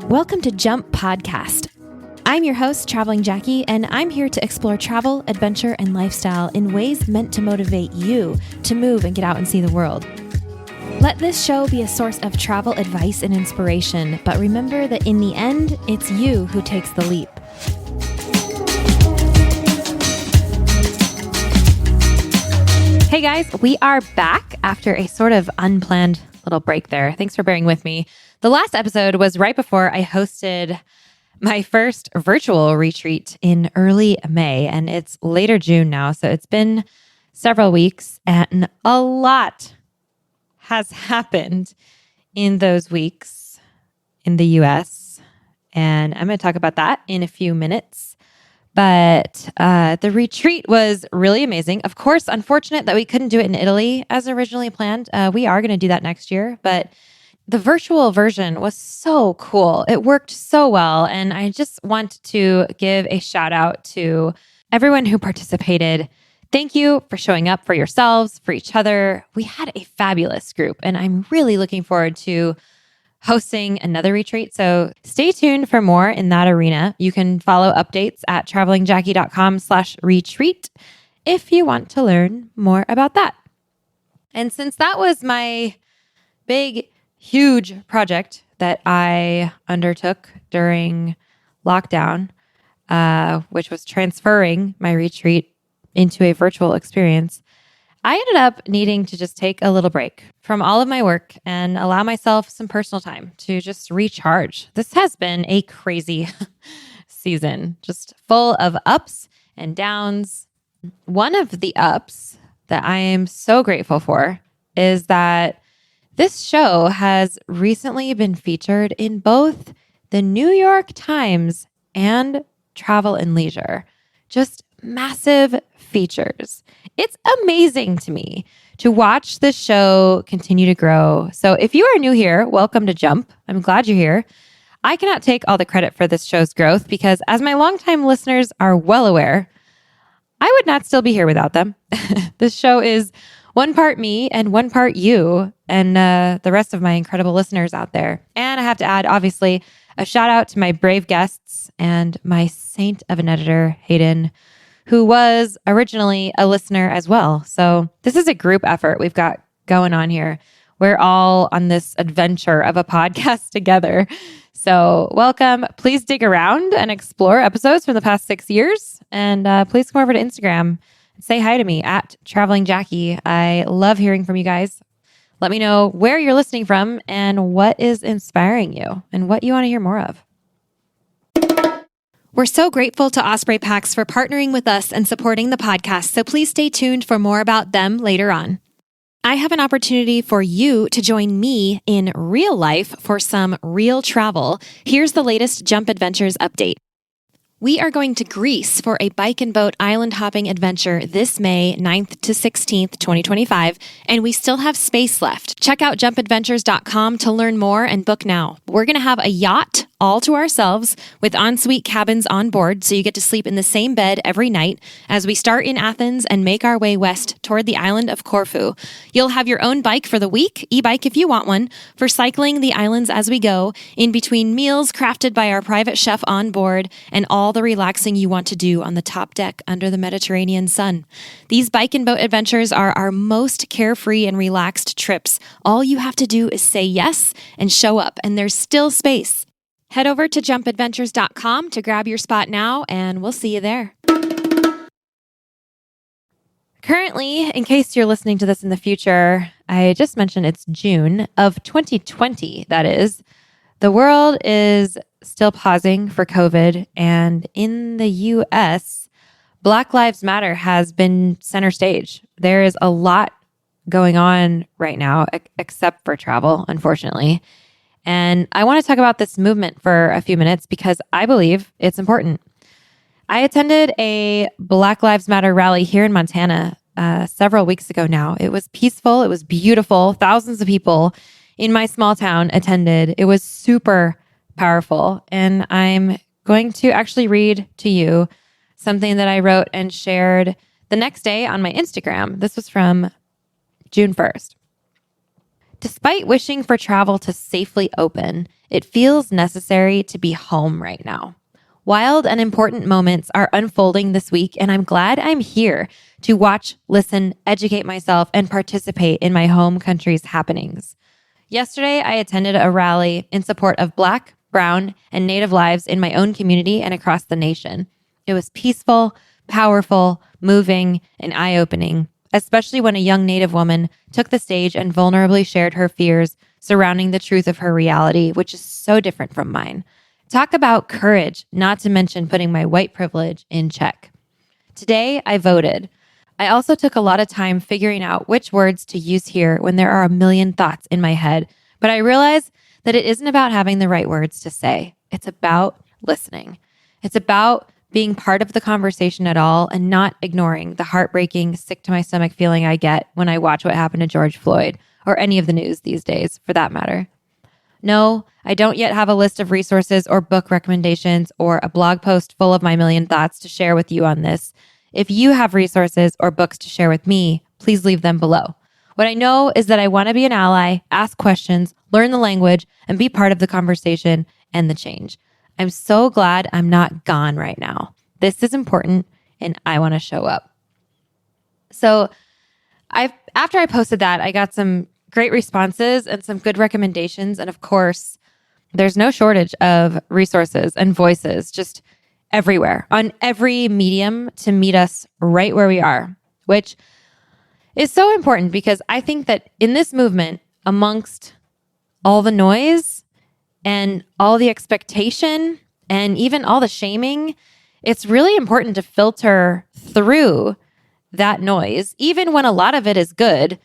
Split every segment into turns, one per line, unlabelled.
Welcome to Jump Podcast. I'm your host, Traveling Jackie, and I'm here to explore travel, adventure, and lifestyle in ways meant to motivate you to move and get out and see the world. Let this show be a source of travel advice and inspiration, but remember that in the end, it's you who takes the leap. Hey guys, we are back after a sort of unplanned little break there. Thanks for bearing with me. The last episode was right before I hosted my first virtual retreat in early May, and it's later June now. So it's been several weeks and a lot has happened in those weeks in the US. And I'm going to talk about that in a few minutes. But the retreat was really amazing. Of course, unfortunate that we couldn't do it in Italy as originally planned. We are going to do that next year, but the virtual version was so cool. It worked so well. And I just want to give a shout out to everyone who participated. Thank you for showing up for yourselves, for each other. We had a fabulous group, and I'm really looking forward to hosting another retreat. So stay tuned for more in that arena. You can follow updates at travelingjackie.com/retreat if you want to learn more about that. And since that was my big, huge project that I undertook during lockdown, which was transferring my retreat into a virtual experience, I ended up needing to just take a little break from all of my work and allow myself some personal time to just recharge. This has been a crazy season, just full of ups and downs. One of the ups that I am so grateful for is that this show has recently been featured in both the New York Times and Travel and Leisure. Just massive features. It's amazing to me to watch this show continue to grow. So if you are new here, welcome to Jump. I'm glad you're here. I cannot take all the credit for this show's growth because, as my longtime listeners are well aware, I would not still be here without them. This show is one part me and one part you and the rest of my incredible listeners out there. And I have to add, obviously, a shout out to my brave guests and my saint of an editor, Hayden, who was originally a listener as well. So this is a group effort we've got going on here. We're all on this adventure of a podcast together. So welcome. Please dig around and explore episodes from the past 6 years. And please come over to Instagram. Say hi to me at Traveling Jackie. I love hearing from you guys. Let me know where you're listening from and what is inspiring you and what you want to hear more of. We're so grateful to Osprey Packs for partnering with us and supporting the podcast, so please stay tuned for more about them later on. I have an opportunity for you to join me in real life for some real travel. Here's the latest Jump Adventures update. We are going to Greece for a bike and boat island hopping adventure this May 9th to 16th, 2025, and we still have space left. Check out jumpadventures.com to learn more and book now. We're going to have a yacht all to ourselves with ensuite cabins on board, so you get to sleep in the same bed every night as we start in Athens and make our way west toward the island of Corfu. You'll have your own bike for the week, e-bike if you want one, for cycling the islands as we go, in between meals crafted by our private chef on board, and all the relaxing you want to do on the top deck under the Mediterranean sun. These bike and boat adventures are our most carefree and relaxed trips. All you have to do is say yes and show up, and there's still space. Head over to jumpadventures.com to grab your spot now, and we'll see you there. Currently, in case you're listening to this in the future, I just mentioned it's June of 2020, that is. The world is still pausing for COVID, and in the US, Black Lives Matter has been center stage. There is a lot going on right now, except for travel, unfortunately. And I want to talk about this movement for a few minutes because I believe it's important. I attended a Black Lives Matter rally here in Montana several weeks ago now. It was peaceful. It was beautiful. Thousands of people in my small town attended. It was super powerful. And I'm going to actually read to you something that I wrote and shared the next day on my Instagram. This was from June 1st. Despite wishing for travel to safely open, it feels necessary to be home right now. Wild and important moments are unfolding this week, and I'm glad I'm here to watch, listen, educate myself, and participate in my home country's happenings. Yesterday, I attended a rally in support of Black, Brown, and Native lives in my own community and across the nation. It was peaceful, powerful, moving, and eye-opening, especially when a young Native woman took the stage and vulnerably shared her fears surrounding the truth of her reality, which is so different from mine. Talk about courage, not to mention putting my white privilege in check. Today, I voted. I also took a lot of time figuring out which words to use here when there are a million thoughts in my head, but I realized that it isn't about having the right words to say. It's about listening. It's about being part of the conversation at all and not ignoring the heartbreaking, sick to my stomach feeling I get when I watch what happened to George Floyd or any of the news these days, for that matter. No, I don't yet have a list of resources or book recommendations or a blog post full of my million thoughts to share with you on this. If you have resources or books to share with me, please leave them below. What I know is that I want to be an ally, ask questions, learn the language, and be part of the conversation and the change. I'm so glad I'm not gone right now. This is important, and I want to show up. So after I posted that, I got some great responses and some good recommendations. And of course, there's no shortage of resources and voices just everywhere on every medium to meet us right where we are, which is so important because I think that in this movement, amongst all the noise and all the expectation and even all the shaming, it's really important to filter through that noise, even when a lot of it is good,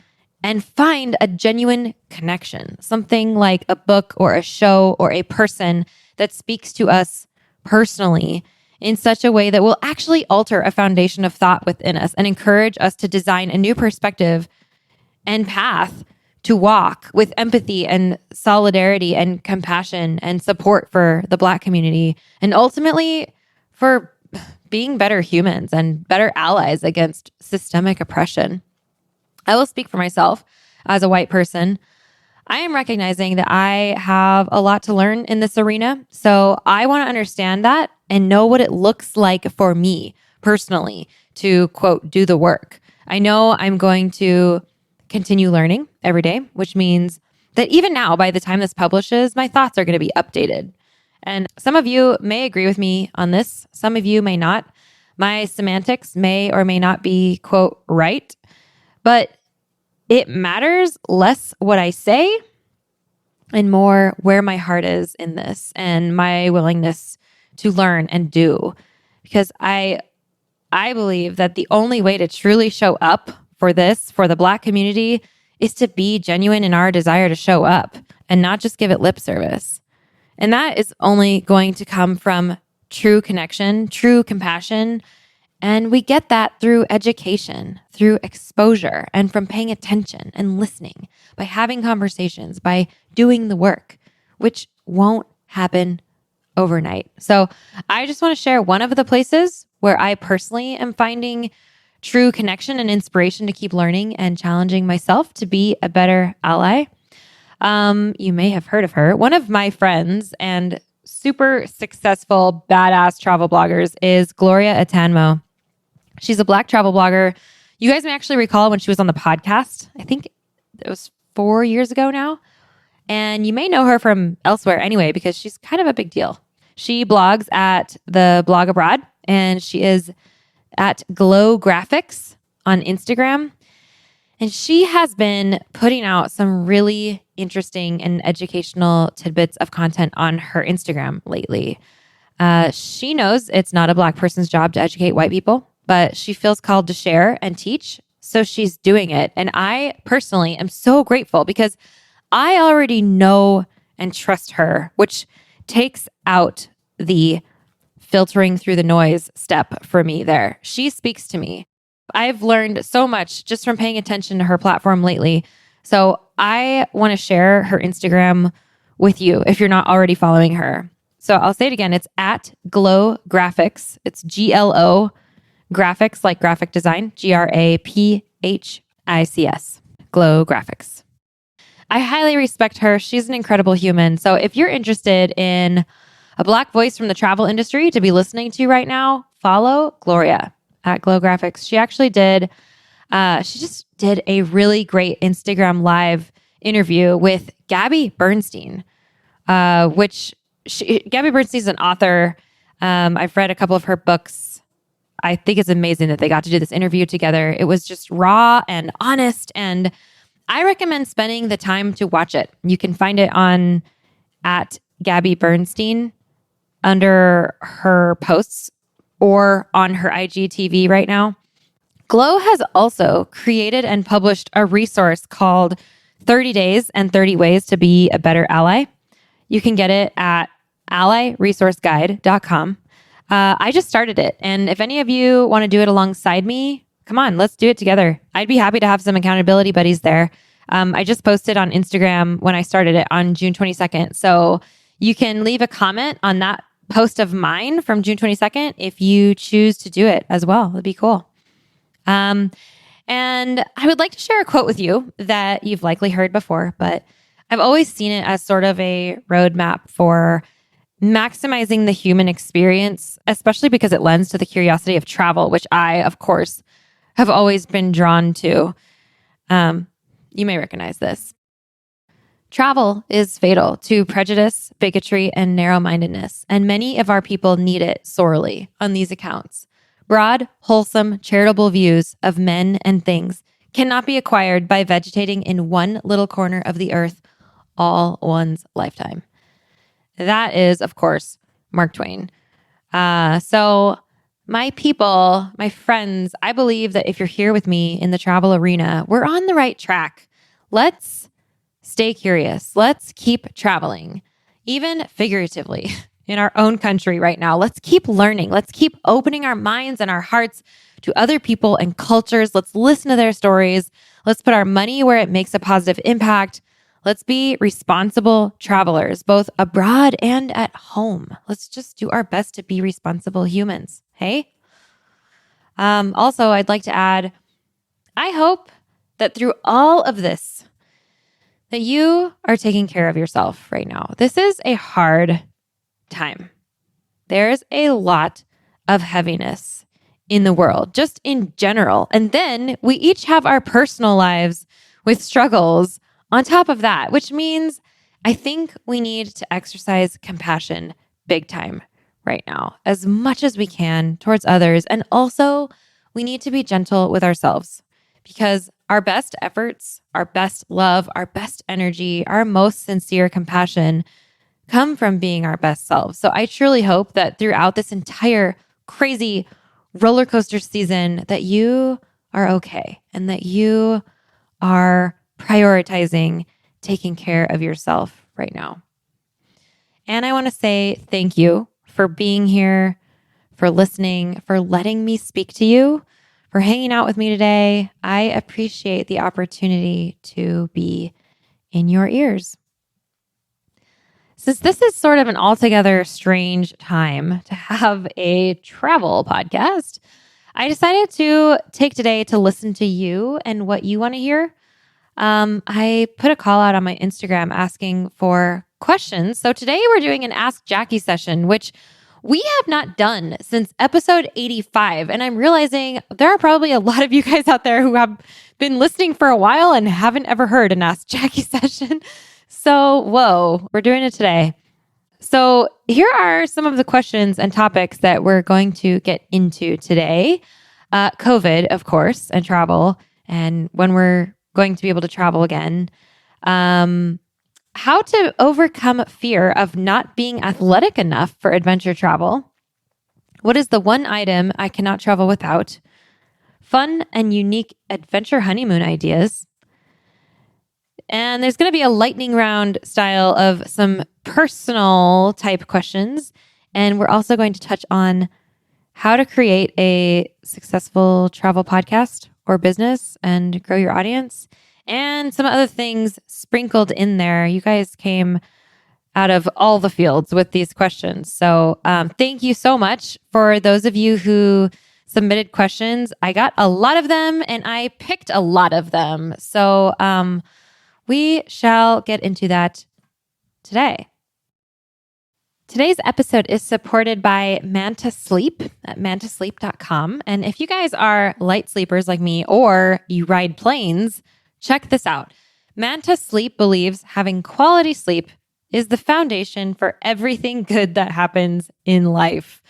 and find a genuine connection, something like a book or a show or a person that speaks to us personally in such a way that will actually alter a foundation of thought within us and encourage us to design a new perspective and path to walk with empathy and solidarity and compassion and support for the Black community, and ultimately for being better humans and better allies against systemic oppression. I will speak for myself as a white person. I am recognizing that I have a lot to learn in this arena. So I want to understand that and know what it looks like for me personally to, quote, do the work. I know I'm going to continue learning every day, which means that even now, by the time this publishes, my thoughts are going to be updated. And some of you may agree with me on this. Some of you may not. My semantics may or may not be, quote, right. But it matters less what I say and more where my heart is in this and my willingness to learn and do. Because I believe that the only way to truly show up for this, for the Black community, is to be genuine in our desire to show up and not just give it lip service. And that is only going to come from true connection, true compassion. And we get that through education, through exposure, and from paying attention and listening, by having conversations, by doing the work, which won't happen overnight. So I just want to share one of the places where I personally am finding true connection and inspiration to keep learning and challenging myself to be a better ally. You may have heard of her. One of my friends and super successful, badass travel bloggers is Gloria Atanmo. She's a Black travel blogger. You guys may actually recall when she was on the podcast. I think it was 4 years ago now. And you may know her from elsewhere anyway, because she's kind of a big deal. She blogs at the Blog Abroad, and she is at Glow Graphics on Instagram. And she has been putting out some really interesting and educational tidbits of content on her Instagram lately. She knows it's not a Black person's job to educate white people, but she feels called to share and teach. So she's doing it. And I personally am so grateful because I already know and trust her, which takes out the filtering through the noise step for me there. She speaks to me. I've learned so much just from paying attention to her platform lately. So I want to share her Instagram with you if you're not already following her. So I'll say it again. It's at Glow Graphics. It's GLO Graphics, like graphic design, GRAPHICS, Glow Graphics. I highly respect her. She's an incredible human. So if you're interested in a Black voice from the travel industry to be listening to right now, follow Gloria at Glow Graphics. She just did a really great Instagram live interview with Gabby Bernstein, Gabby Bernstein is an author. I've read a couple of her books. I think it's amazing that they got to do this interview together. It was just raw and honest, and I recommend spending the time to watch it. You can find it at Gabby Bernstein under her posts or on her IGTV right now. Glow has also created and published a resource called 30 Days and 30 Ways to Be a Better Ally. You can get it at allyresourceguide.com. I just started it. And if any of you want to do it alongside me, come on, let's do it together. I'd be happy to have some accountability buddies there. I just posted on Instagram when I started it on June 22nd. So you can leave a comment on that post of mine from June 22nd if you choose to do it as well. It'd be cool. And I would like to share a quote with you that you've likely heard before, but I've always seen it as sort of a roadmap for maximizing the human experience, especially because it lends to the curiosity of travel, which I, of course, have always been drawn to. You may recognize this. Travel is fatal to prejudice, bigotry, and narrow-mindedness, and many of our people need it sorely on these accounts. Broad, wholesome, charitable views of men and things cannot be acquired by vegetating in one little corner of the earth all one's lifetime. That is, of course, Mark Twain. So my people, my friends, I believe that if you're here with me in the travel arena, we're on the right track. Let's stay curious. Let's keep traveling, even figuratively in our own country right now. Let's keep learning. Let's keep opening our minds and our hearts to other people and cultures. Let's listen to their stories. Let's put our money where it makes a positive impact. Let's be responsible travelers, both abroad and at home. Let's just do our best to be responsible humans. Hey? Also, I'd like to add, I hope that through all of this, that you are taking care of yourself right now. This is a hard time. There's a lot of heaviness in the world, just in general. And then we each have our personal lives with struggles on top of that, which means I think we need to exercise compassion big time right now, as much as we can towards others. And also, we need to be gentle with ourselves because our best efforts, our best love, our best energy, our most sincere compassion come from being our best selves. So I truly hope that throughout this entire crazy roller coaster season that you are okay and that you are prioritizing taking care of yourself right now. And I want to say thank you for being here, for listening, for letting me speak to you, for hanging out with me today. I appreciate the opportunity to be in your ears. Since this is sort of an altogether strange time to have a travel podcast, I decided to take today to listen to you and what you want to hear. I put a call out on my Instagram asking for questions. So today we're doing an Ask Jackie session, which we have not done since episode 85. And I'm realizing there are probably a lot of you guys out there who have been listening for a while and haven't ever heard an Ask Jackie session. So, whoa, we're doing it today. So here are some of the questions and topics that we're going to get into today. COVID, of course, and travel, and when we're going to be able to travel again. How to overcome fear of not being athletic enough for adventure travel. What is the one item I cannot travel without? Fun and unique adventure honeymoon ideas. And there's going to be a lightning round style of some personal type questions. And we're also going to touch on how to create a successful travel podcast or business and grow your audience, and some other things sprinkled in there. You guys came out of all the fields with these questions. So thank you so much for those of you who submitted questions. I got a lot of them and I picked a lot of them. So We shall get into that today. Today's episode is supported by Manta Sleep at mantasleep.com. And if you guys are light sleepers like me or you ride planes, check this out. Manta Sleep believes having quality sleep is the foundation for everything good that happens in life.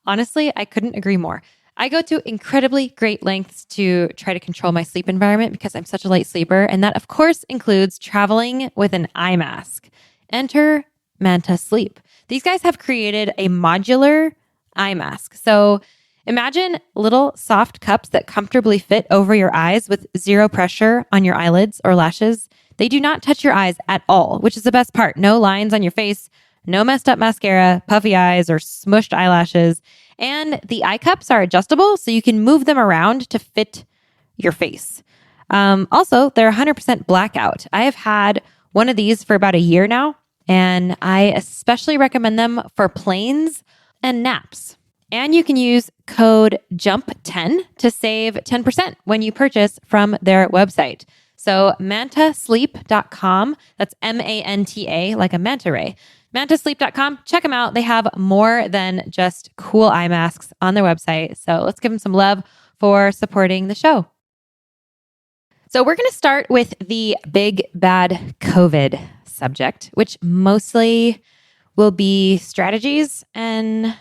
Honestly, I couldn't agree more. I go to incredibly great lengths to try to control my sleep environment because I'm such a light sleeper. And that, of course, includes traveling with an eye mask. Enter Manta Sleep. These guys have created a modular eye mask. So imagine little soft cups that comfortably fit over your eyes with zero pressure on your eyelids or lashes. They do not touch your eyes at all, which is the best part. No lines on your face, no messed up mascara, puffy eyes, or smushed eyelashes. And the eye cups are adjustable, so you can move them around to fit your face. Also, they're 100% blackout. I have had one of these for about a year now, and I especially recommend them for planes and naps. And you can use code JUMP10 to save 10% when you purchase from their website. So mantasleep.com, that's MANTA, like a manta ray. Mantasleep.com, check them out. They have more than just cool eye masks on their website. So let's give them some love for supporting the show. So we're going to start with the big bad COVID subject, which mostly will be strategies and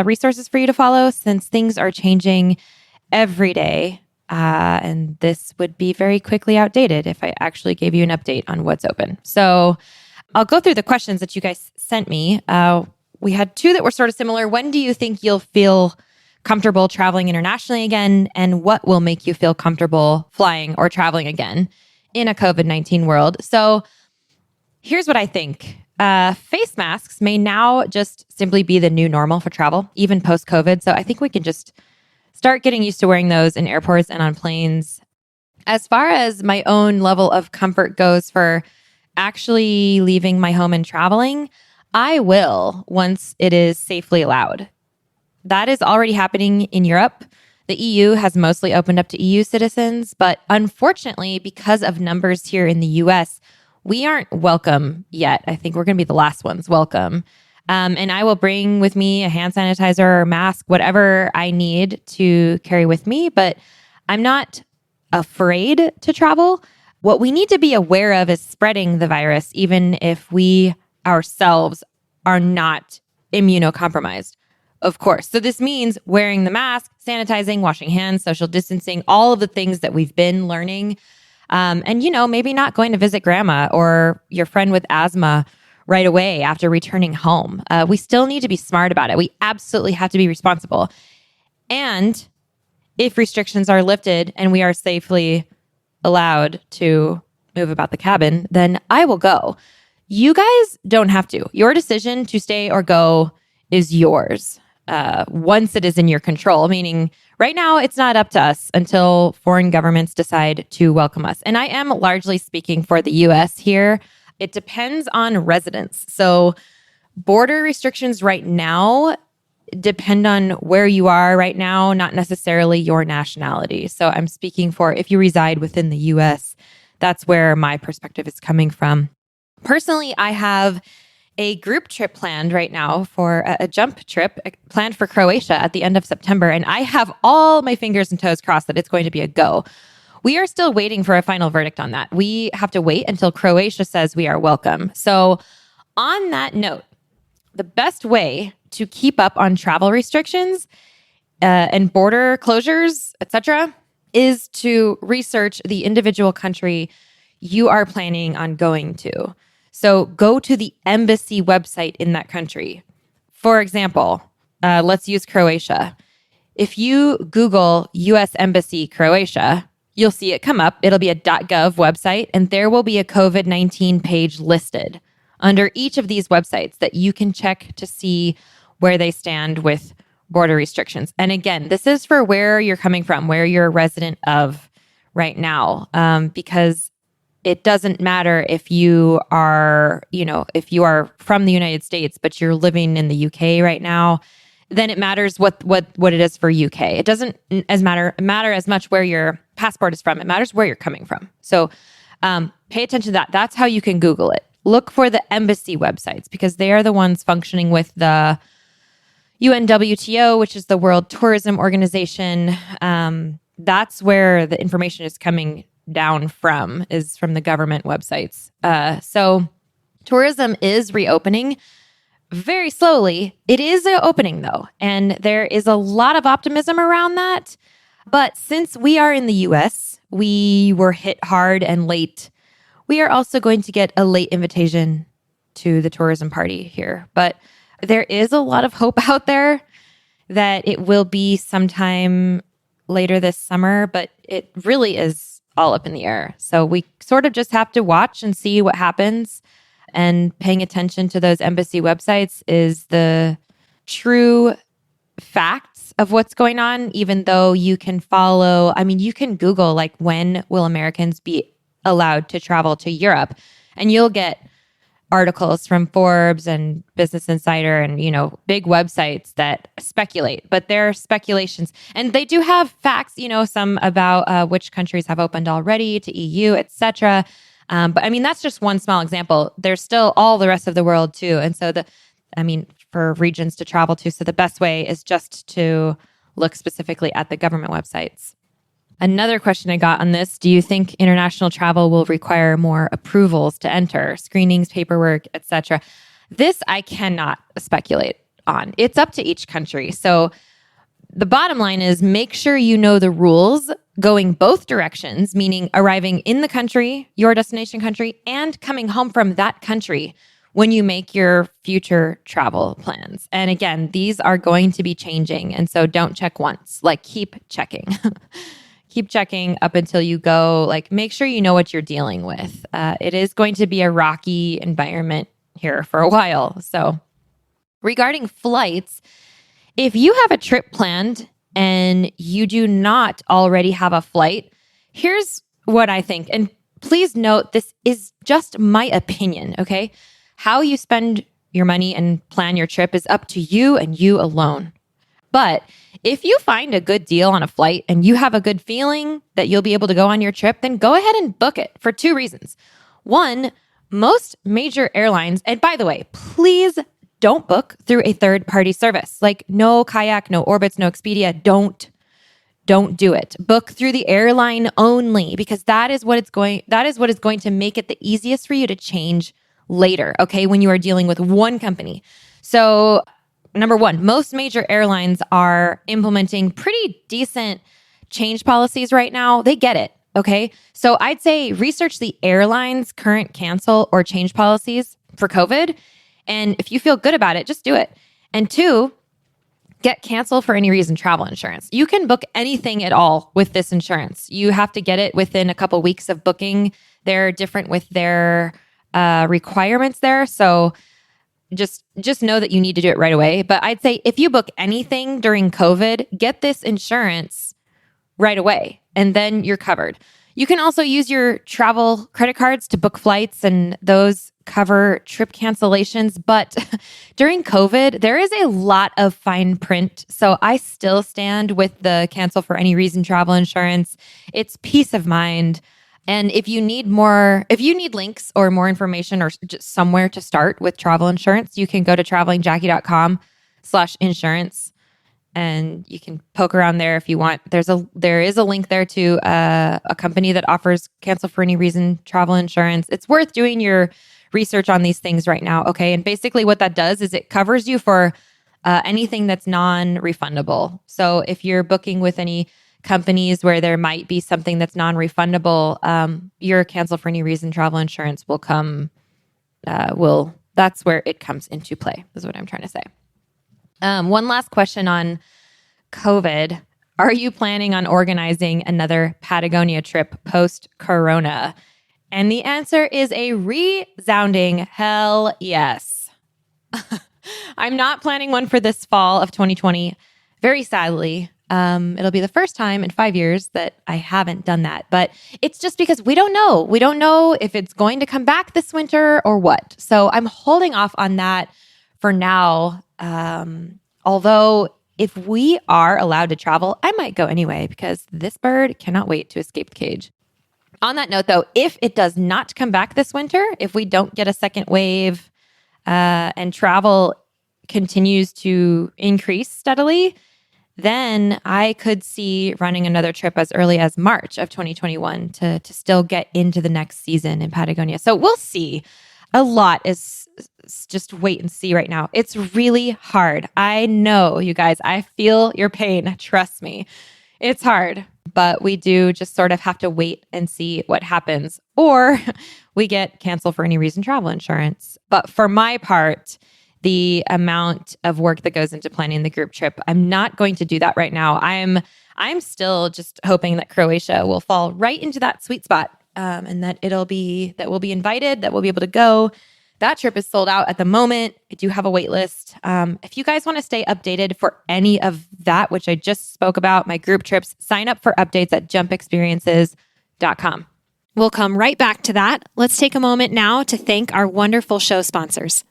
resources for you to follow since things are changing every day. And this would be very quickly outdated if I actually gave you an update on what's open. So I'll go through the questions that you guys sent me. We had two that were sort of similar. When do you think you'll feel comfortable traveling internationally again? And what will make you feel comfortable flying or traveling again in a COVID-19 world? So here's what I think. Face masks may now just simply be the new normal for travel, even post-COVID. So I think we can just start getting used to wearing those in airports and on planes. As far as my own level of comfort goes for actually leaving my home and traveling, I will once it is safely allowed. That is already happening in Europe. The EU has mostly opened up to EU citizens, but unfortunately, because of numbers here in the US, we aren't welcome yet. I think we're going to be the last ones welcome. And I will bring with me a hand sanitizer or mask, whatever I need to carry with me, but I'm not afraid to travel. What we need to be aware of is spreading the virus, even if we ourselves are not immunocompromised, of course. So this means wearing the mask, sanitizing, washing hands, social distancing, all of the things that we've been learning. And, maybe not going to visit grandma or your friend with asthma right away after returning home. We still need to be smart about it. We absolutely have to be responsible. And if restrictions are lifted and we are safely allowed to move about the cabin, then I will go. You guys don't have to. Your decision to stay or go is yours once it is in your control, meaning right now it's not up to us until foreign governments decide to welcome us. And I am largely speaking for the US here. It depends on residents. So border restrictions right now depend on where you are right now, not necessarily your nationality. So I'm speaking for if you reside within the US, that's where my perspective is coming from. Personally, I have a group trip planned right now for a jump trip planned for Croatia at the end of September. And I have all my fingers and toes crossed that it's going to be a go. We are still waiting for a final verdict on that. We have to wait until Croatia says we are welcome. So on that note, the best way to keep up on travel restrictions and border closures, etc., is to research the individual country you are planning on going to. So go to the embassy website in that country. For example, let's use Croatia. If you Google U.S. Embassy Croatia, you'll see it come up. It'll be a .gov website, and there will be a COVID-19 page listed under each of these websites that you can check to see where they stand with border restrictions. And again, this is for where you're coming from, where you're a resident of right now, because it doesn't matter if you are, if you are from the United States, but you're living in the UK right now, then it matters what it is for UK. It doesn't matter as much where your passport is from. It matters where you're coming from. So Pay attention to that. That's how you can Google it. Look for the embassy websites because they are the ones functioning with the UNWTO, which is the World Tourism Organization. That's where the information is coming down from, is from the government websites. So tourism is reopening very slowly. It is opening though, and there is a lot of optimism around that. But since we are in the US, we were hit hard and late. We are also going to get a late invitation to the tourism party here. But there is a lot of hope out there that it will be sometime later this summer, but it really is all up in the air. So we sort of just have to watch and see what happens. And paying attention to those embassy websites is the true facts of what's going on, even though you can you can Google like, when will Americans be allowed to travel to Europe? And you'll get articles from Forbes and Business Insider and, big websites that speculate, but they're speculations. And they do have facts, some about which countries have opened already to EU, etc. But that's just one small example. There's still all the rest of the world too. And so for regions to travel to. So the best way is just to look specifically at the government websites. Another question I got on this: do you think international travel will require more approvals to enter, screenings, paperwork, etc.? This I cannot speculate on. It's up to each country. So the bottom line is, make sure you know the rules going both directions, meaning arriving in the country, your destination country, and coming home from that country when you make your future travel plans. And again, these are going to be changing. And so don't check once, keep checking. Keep checking up until you go, make sure you know what you're dealing with. It is going to be a rocky environment here for a while. So regarding flights, if you have a trip planned and you do not already have a flight, here's what I think. And please note, this is just my opinion, okay? How you spend your money and plan your trip is up to you and you alone. But if you find a good deal on a flight and you have a good feeling that you'll be able to go on your trip, then go ahead and book it for two reasons. One, most major airlines, and by the way, please don't book through a third-party service. No Kayak, no Orbitz, no Expedia. Don't do it. Book through the airline only, because that is what is going to make it the easiest for you to change later, okay, when you are dealing with one company. So number one, most major airlines are implementing pretty decent change policies right now. They get it, okay? So I'd say research the airline's current cancel or change policies for COVID. And if you feel good about it, just do it. And two, get cancel for any reason travel insurance. You can book anything at all with this insurance. You have to get it within a couple weeks of booking. They're different with their requirements there. So just know that you need to do it right away. But I'd say if you book anything during COVID, get this insurance right away, and then you're covered. You can also use your travel credit cards to book flights, and those cover trip cancellations. But during COVID, there is a lot of fine print. So I still stand with the cancel for any reason travel insurance. It's peace of mind. And if you need links or more information or just somewhere to start with travel insurance, you can go to travelingjackie.com/insurance, and you can poke around there if you want. There is a link there to a company that offers cancel for any reason travel insurance. It's worth doing your research on these things right now, okay? And basically what that does is it covers you for anything that's non-refundable. So if you're booking with any companies where there might be something that's non-refundable, your cancel for any reason travel insurance will come, that's where it comes into play, is what I'm trying to say. One last question on COVID. Are you planning on organizing another Patagonia trip post-corona? And the answer is a resounding hell yes. I'm not planning one for this fall of 2020, very sadly. It'll be the first time in 5 years that I haven't done that. But it's just because we don't know. We don't know if it's going to come back this winter or what. So I'm holding off on that for now. Although if we are allowed to travel, I might go anyway, because this bird cannot wait to escape the cage. On that note, though, if it does not come back this winter, if we don't get a second wave and travel continues to increase steadily, then I could see running another trip as early as March of 2021 to still get into the next season in Patagonia. So we'll see. A lot is just wait and see right now. It's really hard. I know, you guys, I feel your pain. Trust me. It's hard, but we do just sort of have to wait and see what happens. Or we get canceled for any reason travel insurance. But for my part, the amount of work that goes into planning the group trip, I'm not going to do that right now. I'm still just hoping that Croatia will fall right into that sweet spot, and that we'll be invited, that we'll be able to go. That trip is sold out at the moment. I do have a wait list. If you guys want to stay updated for any of that, which I just spoke about, my group trips, sign up for updates at jumpexperiences.com.
We'll come right back to that. Let's take a moment now to thank our wonderful show sponsors.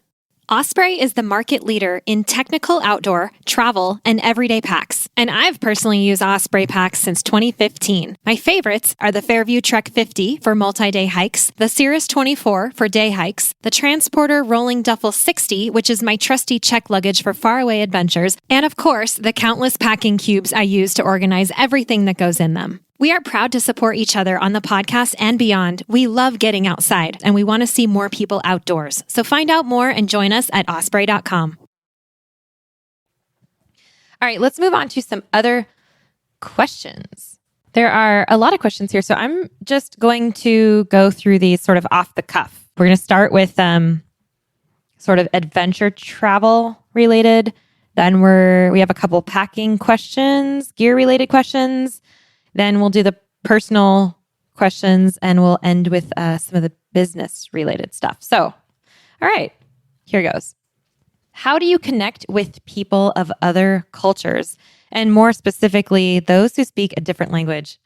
Osprey is the market leader in technical outdoor, travel, and everyday packs. And I've personally used Osprey packs since 2015. My favorites are the Fairview Trek 50 for multi-day hikes, the Cirrus 24 for day hikes, the Transporter Rolling Duffel 60, which is my trusty check luggage for faraway adventures, and of course, the countless packing cubes I use to organize everything that goes in them. We are proud to support each other on the podcast and beyond. We love getting outside, and we want to see more people outdoors. So find out more and join us at osprey.com.
All right, let's move on to some other questions. There are a lot of questions here, so I'm just going to go through these sort of off the cuff. We're going to start with sort of adventure travel related. Then we have a couple packing questions, gear related questions. Then we'll do the personal questions and we'll end with some of the business related stuff. So, all right, here goes. How do you connect with people of other cultures, and more specifically, those who speak a different language?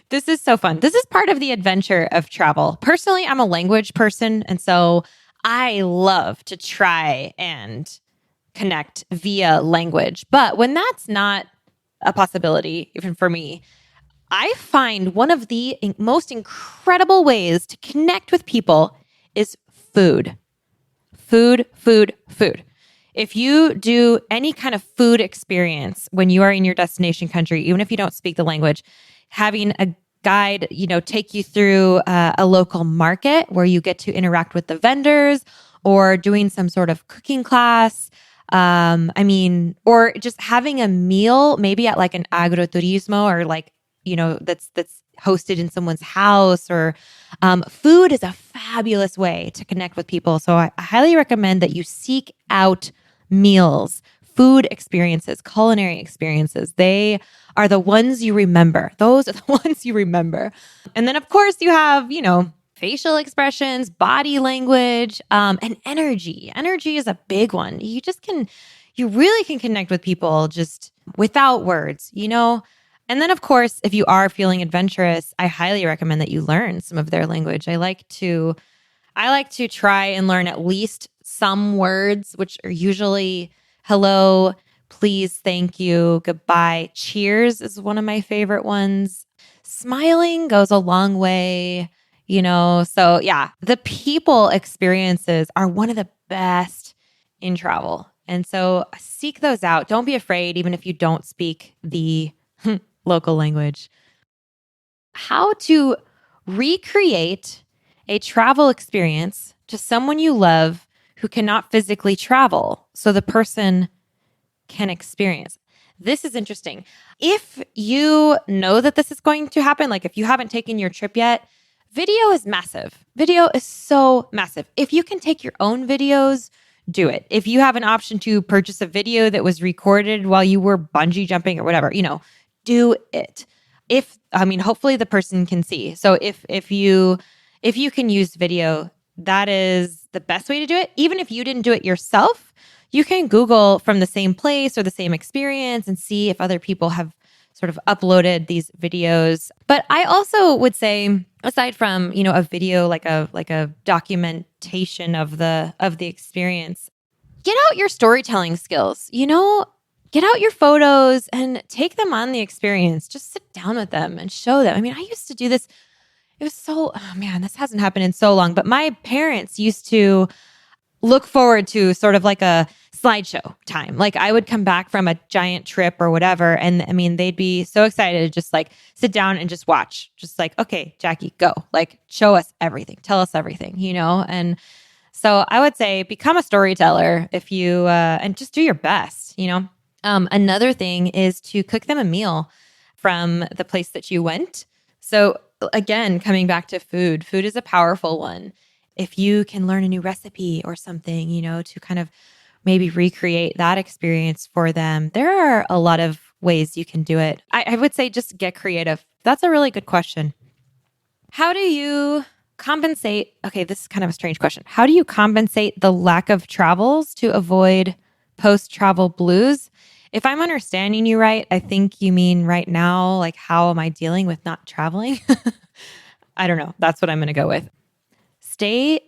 This is so fun. This is part of the adventure of travel. Personally, I'm a language person, and so I love to try and connect via language. But when that's not a possibility, even for me, I find one of the most incredible ways to connect with people is food. Food. If you do any kind of food experience when you are in your destination country, even if you don't speak the language, having a guide, take you through a local market where you get to interact with the vendors, or doing some sort of cooking class, or just having a meal, maybe at like an agroturismo, or like, that's hosted in someone's house, or food is a fabulous way to connect with people. So I highly recommend that you seek out meals, food experiences, culinary experiences. They are the ones you remember. Those are the ones you remember. And then of course you have, facial expressions, body language, and energy. Energy is a big one. You really can connect with people just without words, And then, of course, if you are feeling adventurous, I highly recommend that you learn some of their language. I like to try and learn at least some words, which are usually hello, please, thank you, goodbye. Cheers is one of my favorite ones. Smiling goes a long way. So yeah, the people experiences are one of the best in travel. And so seek those out. Don't be afraid, even if you don't speak the local language. How to recreate a travel experience to someone you love who cannot physically travel so the person can experience. This is interesting. If you know that this is going to happen, like if you haven't taken your trip yet, video is massive. Video is so massive. If you can take your own videos, do it. If you have an option to purchase a video that was recorded while you were bungee jumping or whatever, do it. Hopefully the person can see. So if you can use video, that is the best way to do it. Even if you didn't do it yourself, you can Google from the same place or the same experience and see if other people have sort of uploaded these videos. But I also would say, aside from, a video like a documentation of the experience, get out your storytelling skills. Get out your photos and take them on the experience. Just sit down with them and show them. I used to do this it was so, oh man, this hasn't happened in so long, but my parents used to look forward to sort of like a slideshow time. Like I would come back from a giant trip or whatever. And I mean, they'd be so excited to just like sit down and just watch, just like, okay, Jackie, go, like show us everything, tell us everything, you know? And so I would say become a storyteller if you, and just do your best, you know? Another thing is to cook them a meal from the place that you went. So again, coming back to food is a powerful one. If you can learn a new recipe or something, you know, to kind of maybe recreate that experience for them, there are a lot of ways you can do it. I would say just get creative. That's a really good question. How do you compensate? Okay, this is kind of a strange question. How do you compensate the lack of travels to avoid post-travel blues? If I'm understanding you right, I think you mean right now, like, how am I dealing with not traveling? I don't know. That's what I'm going to go with. Stay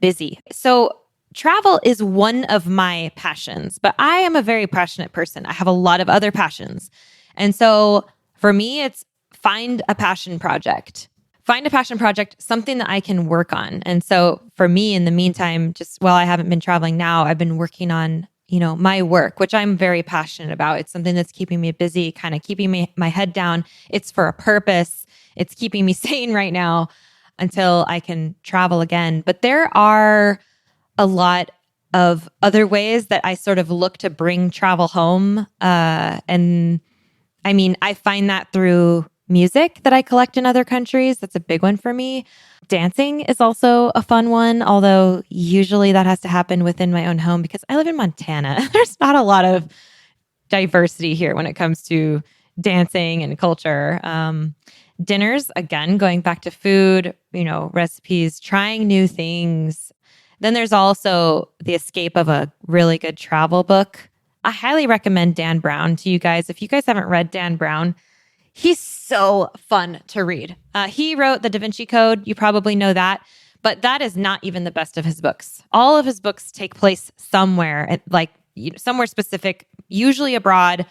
busy. So travel is one of my passions, but I am a very passionate person. I have a lot of other passions. And so for me, it's find a passion project. Find a passion project, something that I can work on. And so for me, in the meantime, just while I haven't been traveling now, I've been working on, you know, my work, which I'm very passionate about. It's something that's keeping me busy, kind of keeping my head down. It's for a purpose. It's keeping me sane right now until I can travel again. But there are a lot of other ways that I sort of look to bring travel home. And I mean, I find that through music that I collect in other countries. That's a big one for me. Dancing is also a fun one, although usually that has to happen within my own home because I live in Montana. There's not a lot of diversity here when it comes to dancing and culture. Dinners, again, going back to food, you know, recipes, trying new things. Then there's also the escape of a really good travel book. I highly recommend Dan Brown to you guys. If you guys haven't read Dan Brown, he's so fun to read. He wrote The Da Vinci Code. You probably know that, but that is not even the best of his books. All of his books take place somewhere, like somewhere specific, usually abroad,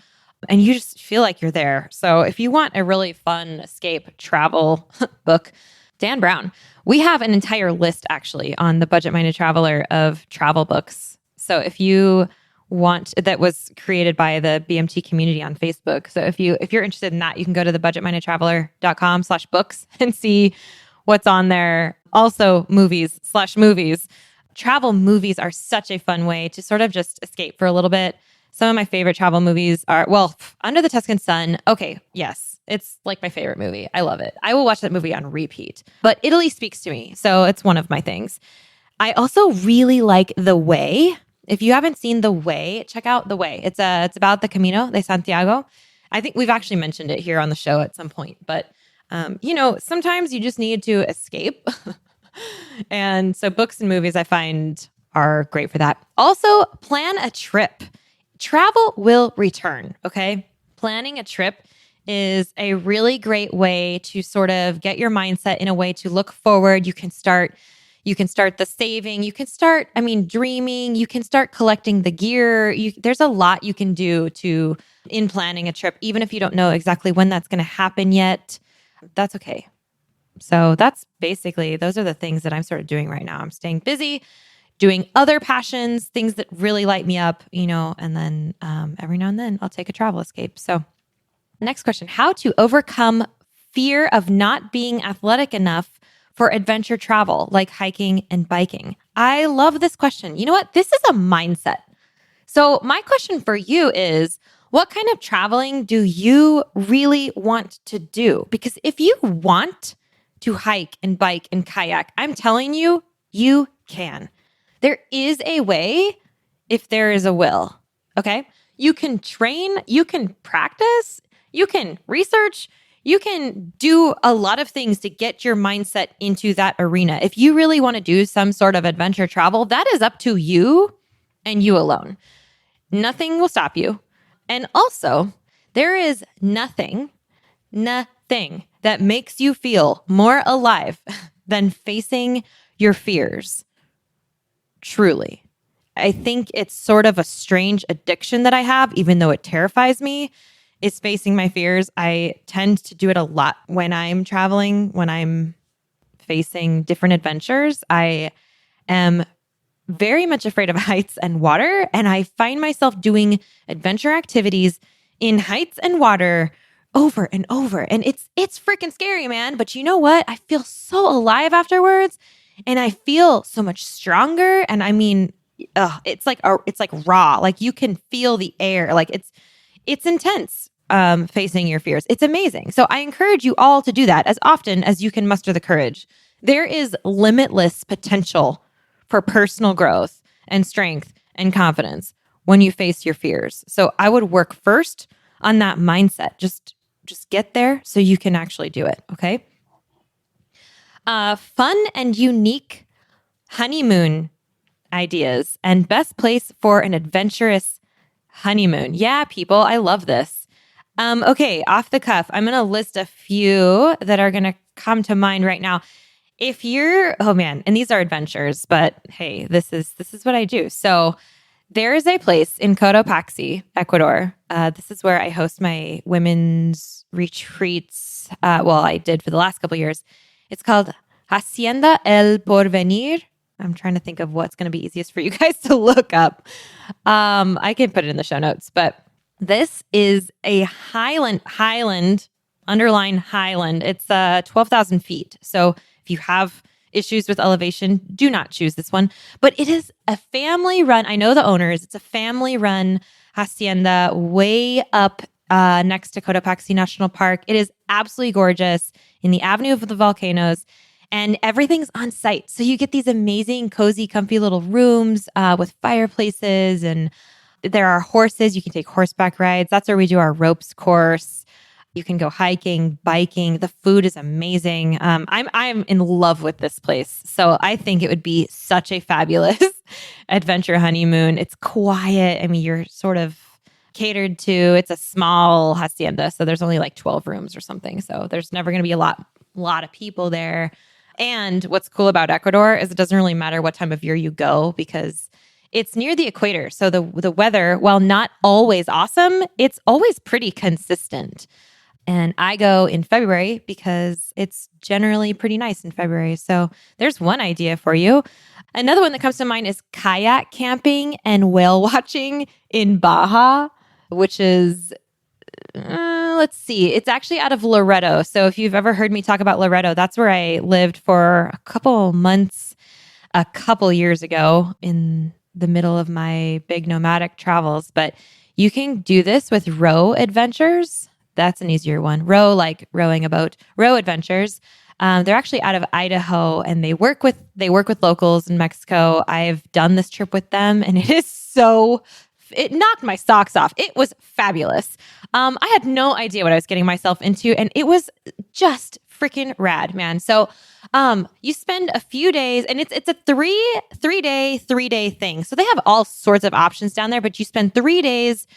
and you just feel like you're there. So if you want a really fun escape travel book, Dan Brown. We have an entire list actually on the Budget Minded Traveler of travel books. So if you want, that was created by the BMT community on Facebook. So if you're interested in that, you can go to thebudgetmindedtraveler.com/books and see what's on there. Also movies. Travel movies are such a fun way to sort of just escape for a little bit. Some of my favorite travel movies are, well, Under the Tuscan Sun. Okay, yes, it's like my favorite movie. I love it. I will watch that movie on repeat. But Italy speaks to me, so it's one of my things. I also really like The Way. If you haven't seen The Way, check out The Way. It's about the Camino de Santiago. I think we've actually mentioned it here on the show at some point. But, you know, sometimes you just need to escape. And so books and movies I find are great for that. Also, plan a trip. Travel will return, okay? Planning a trip is a really great way to sort of get your mindset in a way to look forward. You can start the saving. You can start, dreaming. You can start collecting the gear. There's a lot you can do in planning a trip, even if you don't know exactly when that's going to happen yet. That's okay. So those are the things that I'm sort of doing right now. I'm staying busy, doing other passions, things that really light me up, and then every now and then I'll take a travel escape. So next question, how to overcome fear of not being athletic enough for adventure travel, like hiking and biking? I love this question. You know what? This is a mindset. So my question for you is, what kind of traveling do you really want to do? Because if you want to hike and bike and kayak, I'm telling you, you can. There is a way if there is a will, okay? You can train, you can practice, you can research, you can do a lot of things to get your mindset into that arena. If you really want to do some sort of adventure travel, that is up to you and you alone. Nothing will stop you. And also, there is nothing that makes you feel more alive than facing your fears. Truly. I think it's sort of a strange addiction that I have, even though it terrifies me, is facing my fears. I tend to do it a lot when I'm traveling, when I'm facing different adventures. I am very much afraid of heights and water, and I find myself doing adventure activities in heights and water over and over. And it's freaking scary, man. But you know what? I feel so alive afterwards, and I feel so much stronger. And I mean, it's like raw. Like you can feel the air. Like it's intense. Facing your fears. It's amazing. So I encourage you all to do that as often as you can muster the courage. There is limitless potential for personal growth and strength and confidence when you face your fears. So I would work first on that mindset. Just get there so you can actually do it. Okay. Fun and unique honeymoon ideas and best place for an adventurous honeymoon. Yeah, people, I love this. Okay, off the cuff, I'm going to list a few that are going to come to mind right now. If you're, oh man, and these are adventures, but hey, this is what I do. So there is a place in Cotopaxi, Ecuador. This is where I host my women's retreats. I did for the last couple of years. It's called Hacienda El Porvenir. I'm trying to think of what's going to be easiest for you guys to look up. I can put it in the show notes, but this is a highland, underline highland. It's 12,000 feet. So if you have issues with elevation, do not choose this one. But it is a family run. I know the owners. It's a family run hacienda way up next to Cotopaxi National Park. It is absolutely gorgeous in the Avenue of the Volcanoes. And everything's on site. So you get these amazing, cozy, comfy little rooms with fireplaces, and there are horses. You can take horseback rides. That's where we do our ropes course. You can go hiking, biking. The food is amazing. I'm in love with this place. So I think it would be such a fabulous adventure honeymoon. It's quiet. I mean, you're sort of catered to. It's a small hacienda, so there's only like 12 rooms or something. So there's never going to be a lot of people there. And what's cool about Ecuador is it doesn't really matter what time of year you go because it's near the equator. So the weather, while not always awesome, it's always pretty consistent. And I go in February because it's generally pretty nice in February. So there's one idea for you. Another one that comes to mind is kayak camping and whale watching in Baja, which is, let's see, it's actually out of Loreto. So if you've ever heard me talk about Loreto, that's where I lived for a couple months, a couple years ago in the middle of my big nomadic travels. But you can do this with row adventures. That's an easier one. Row, like rowing a boat. Row adventures. They're actually out of Idaho, and they work with locals in Mexico. I've done this trip with them, and it knocked my socks off. It was fabulous. I had no idea what I was getting myself into, and it was just freaking rad, man. So you spend a few days, and it's a three day thing. So they have all sorts of options down there, but you spend 3 days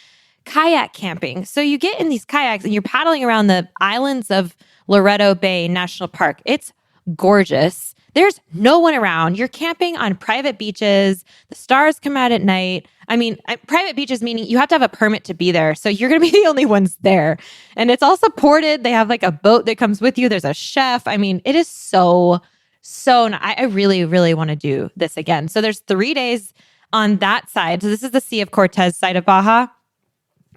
kayak camping. So you get in these kayaks and you're paddling around the islands of Loreto Bay National Park. It's gorgeous. There's no one around. You're camping on private beaches. The stars come out at night. I mean, private beaches meaning you have to have a permit to be there. So you're going to be the only ones there. And it's all supported. They have like a boat that comes with you. There's a chef. I mean, it is so I really, really want to do this again. So there's 3 days on that side. So this is the Sea of Cortez side of Baja.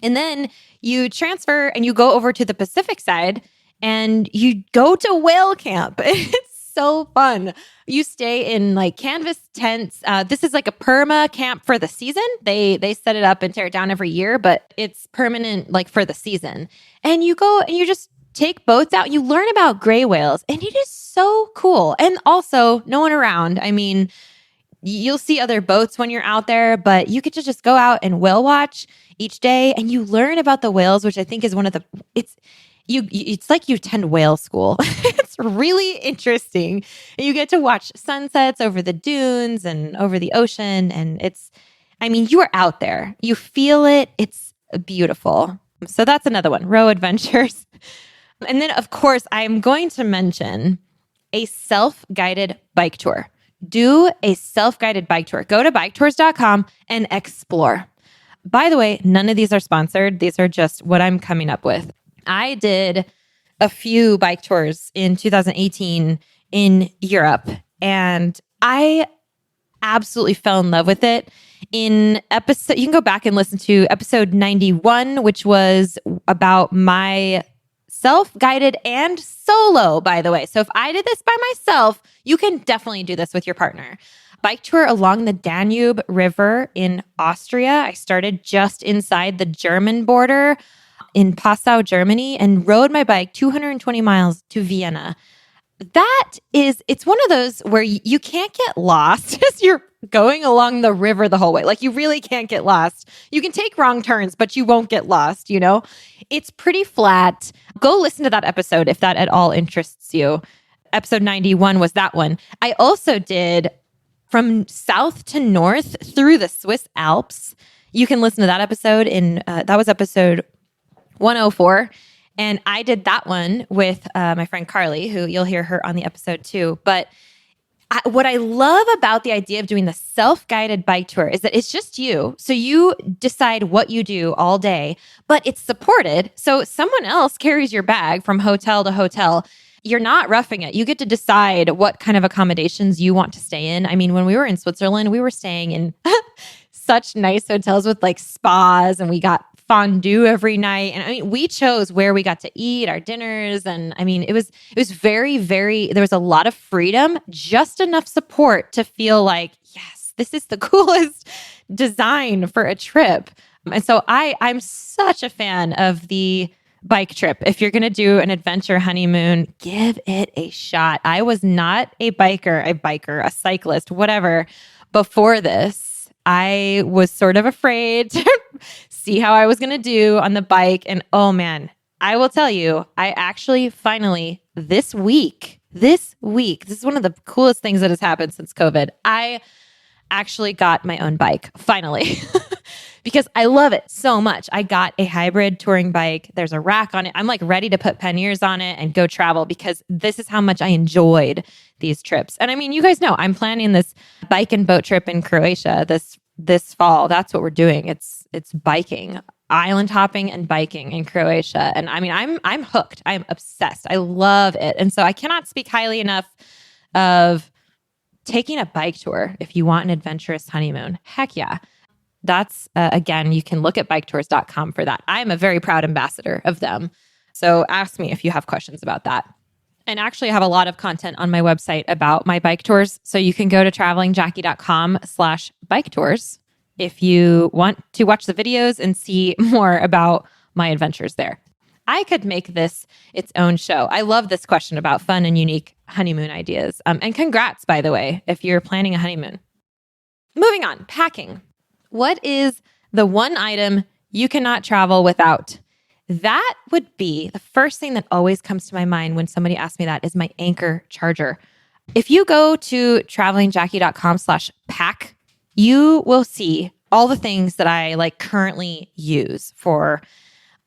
And then you transfer and you go over to the Pacific side and you go to whale camp. It's so fun. You stay in like canvas tents. This is like a perma camp for the season. They set it up and tear it down every year, but it's permanent like for the season. And you go and you just take boats out. You learn about gray whales and it is so cool. And also no one around. I mean, you'll see other boats when you're out there, but you get to just go out and whale watch each day and you learn about the whales, which I think is one of the, it's like you attend whale school. It's really interesting. And you get to watch sunsets over the dunes and over the ocean. And you are out there. You feel it. It's beautiful. So that's another one, row adventures. And then, of course, I'm going to mention a self-guided bike tour. Do a self-guided bike tour. Go to biketours.com and explore. By the way, none of these are sponsored. These are just what I'm coming up with. I did a few bike tours in 2018 in Europe. And I absolutely fell in love with it. In episode, you can go back and listen to episode 91, which was about my self-guided and solo, by the way. So if I did this by myself, you can definitely do this with your partner. Bike tour along the Danube River in Austria. I started just inside the German border in Passau, Germany, and rode my bike 220 miles to Vienna. It's one of those where you can't get lost as you're going along the river the whole way. Like, you really can't get lost. You can take wrong turns, but you won't get lost, you know? It's pretty flat. Go listen to that episode if that at all interests you. Episode 91 was that one. I also did from south to north through the Swiss Alps. You can listen to that episode that was episode 104. And I did that one with my friend Carly, who you'll hear her on the episode too. But what I love about the idea of doing the self-guided bike tour is that it's just you. So you decide what you do all day, but it's supported. So someone else carries your bag from hotel to hotel. You're not roughing it. You get to decide what kind of accommodations you want to stay in. I mean, when we were in Switzerland, we were staying in such nice hotels with like spas, and we got fondue every night. And I mean, we chose where we got to eat our dinners. And I mean, it was very, very, there was a lot of freedom, just enough support to feel like, yes, this is the coolest design for a trip. And so I'm such a fan of the bike trip. If you're going to do an adventure honeymoon, give it a shot. I was not a biker, a cyclist, whatever. Before this, I was sort of afraid to see how I was going to do on the bike. And oh man, I will tell you, I actually finally this week, this is one of the coolest things that has happened since COVID. I actually got my own bike, finally, because I love it so much. I got a hybrid touring bike. There's a rack on it. I'm like ready to put panniers on it and go travel because this is how much I enjoyed these trips. And I mean, you guys know I'm planning this bike and boat trip in Croatia this fall. That's what we're doing. It's biking, island hopping and biking in Croatia. And I mean, I'm hooked. I'm obsessed. I love it. And so I cannot speak highly enough of taking a bike tour if you want an adventurous honeymoon. Heck yeah. That's, again, you can look at biketours.com for that. I am a very proud ambassador of them. So ask me if you have questions about that. And actually, I have a lot of content on my website about my bike tours. So you can go to travelingjackie.com/bike tours if you want to watch the videos and see more about my adventures there. I could make this its own show. I love this question about fun and unique honeymoon ideas. And congrats, by the way, if you're planning a honeymoon. Moving on, packing. What is the one item you cannot travel without? That would be the first thing that always comes to my mind when somebody asks me that is my Anchor charger. If you go to travelingjackie.com/pack, you will see all the things that I like currently use for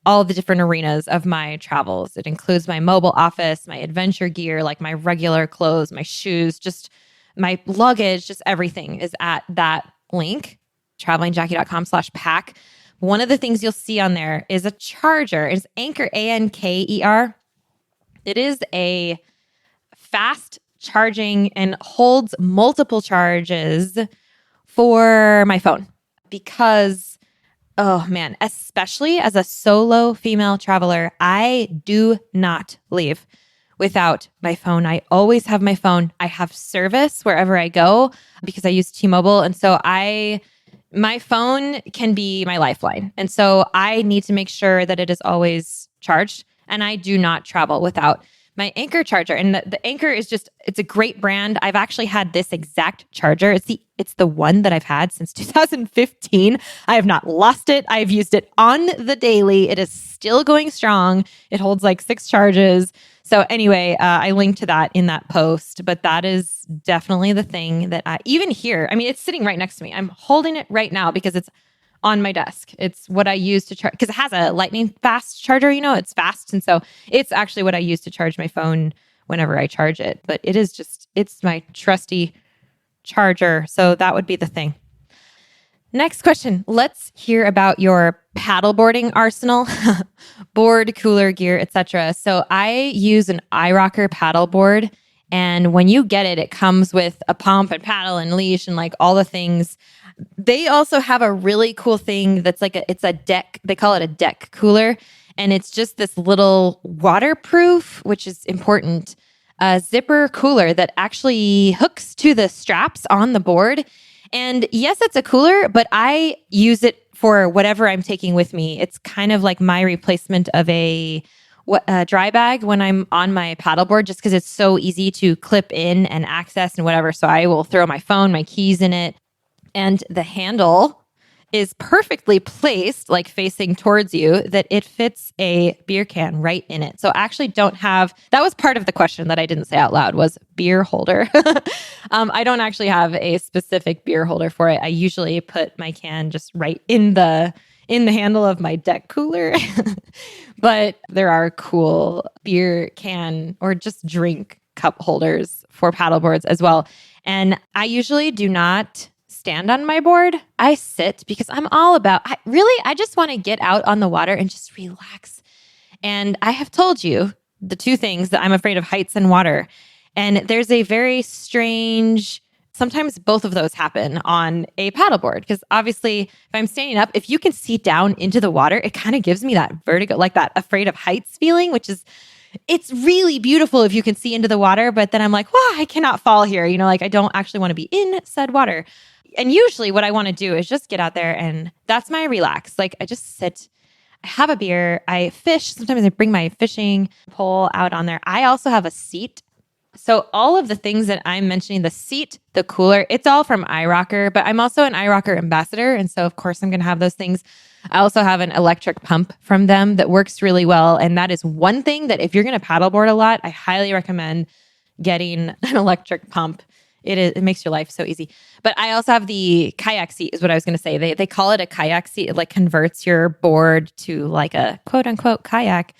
all the different arenas of my travels. It includes my mobile office, my adventure gear, like my regular clothes, my shoes, just my luggage, just everything is at that link, travelingjackie.com/pack. One of the things you'll see on there is a charger. It's Anchor, Anker. It is a fast charging and holds multiple charges for my phone because, oh man, especially as a solo female traveler, I do not leave without my phone. I always have my phone. I have service wherever I go because I use T-Mobile. And so my phone can be my lifeline. And so I need to make sure that it is always charged. And I do not travel without my Anchor charger. And the Anchor is it's a great brand. I've actually had this exact charger. It's the one that I've had since 2015. I have not lost it. I've used it on the daily. It is still going strong. It holds like 6 charges. So anyway, I linked to that in that post, but that is definitely the thing that even here, I mean, it's sitting right next to me. I'm holding it right now because it's on my desk. It's what I use to charge, because it has a lightning fast charger, it's fast. And so it's actually what I use to charge my phone whenever I charge it. But it's my trusty charger. So that would be the thing. Next question. Let's hear about your paddleboarding arsenal, board, cooler, gear, etc. So I use an iRocker paddleboard, And when you get it, it comes with a pump and paddle and leash and like all the things. They also have a really cool thing that's like it's a deck. They call it a deck cooler. And it's just this little waterproof, which is important, zipper cooler that actually hooks to the straps on the board. And yes, it's a cooler, but I use it for whatever I'm taking with me. It's kind of like my replacement of a dry bag when I'm on my paddleboard, just because it's so easy to clip in and access and whatever. So I will throw my phone, my keys in it. And the handle is perfectly placed, like facing towards you, that it fits a beer can right in it. So I actually don't have, that was part of the question that I didn't say out loud, was beer holder. I don't actually have a specific beer holder for it. I usually put my can just right in the handle of my deck cooler. But there are cool beer can or just drink cup holders for paddleboards as well. And I usually do not stand on my board. I sit because I'm all about, I just want to get out on the water and just relax. And I have told you the two things that I'm afraid of: heights and water. And there's a very strange, sometimes both of those happen on a paddleboard, because obviously if I'm standing up, if you can see down into the water, it kind of gives me that vertigo, like that afraid of heights feeling, which is, it's really beautiful if you can see into the water. But then I'm like, wow, I cannot fall here. Like I don't actually want to be in said water. And usually what I want to do is just get out there, and that's my relax. Like I just sit, I have a beer, I fish. Sometimes I bring my fishing pole out on there. I also have a seat. So all of the things that I'm mentioning, the seat, the cooler, it's all from iRocker, but I'm also an iRocker ambassador. And so of course I'm going to have those things. I also have an electric pump from them that works really well. And that is one thing that if you're going to paddleboard a lot, I highly recommend getting an electric pump. It makes your life so easy. But I also have the kayak seat, is what I was going to say. They call it a kayak seat. It like converts your board to like a quote unquote kayak,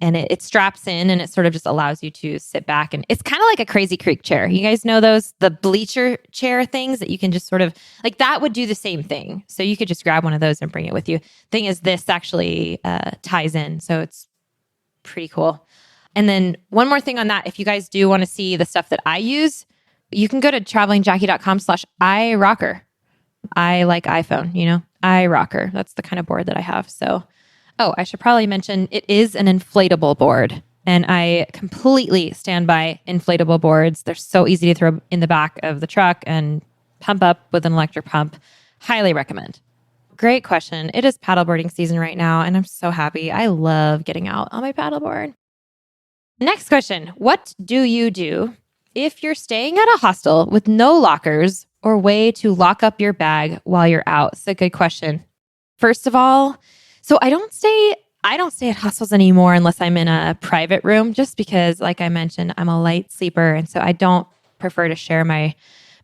and it straps in, and it sort of just allows you to sit back. And it's kind of like a Crazy Creek chair. You guys know those, the bleacher chair things that you can just sort of like, that would do the same thing. So you could just grab one of those and bring it with you. Thing is, this actually ties in. So it's pretty cool. And then one more thing on that, if you guys do want to see the stuff that I use, you can go to travelingjackie.com/iRocker. I like iPhone, iRocker. That's the kind of board that I have. So, I should probably mention it is an inflatable board. And I completely stand by inflatable boards. They're so easy to throw in the back of the truck and pump up with an electric pump. Highly recommend. Great question. It is paddleboarding season right now, and I'm so happy. I love getting out on my paddleboard. Next question. What do you do if you're staying at a hostel with no lockers or way to lock up your bag while you're out? It's a good question. First of all, so I don't stay at hostels anymore unless I'm in a private room, just because, like I mentioned, I'm a light sleeper. And so I don't prefer to share my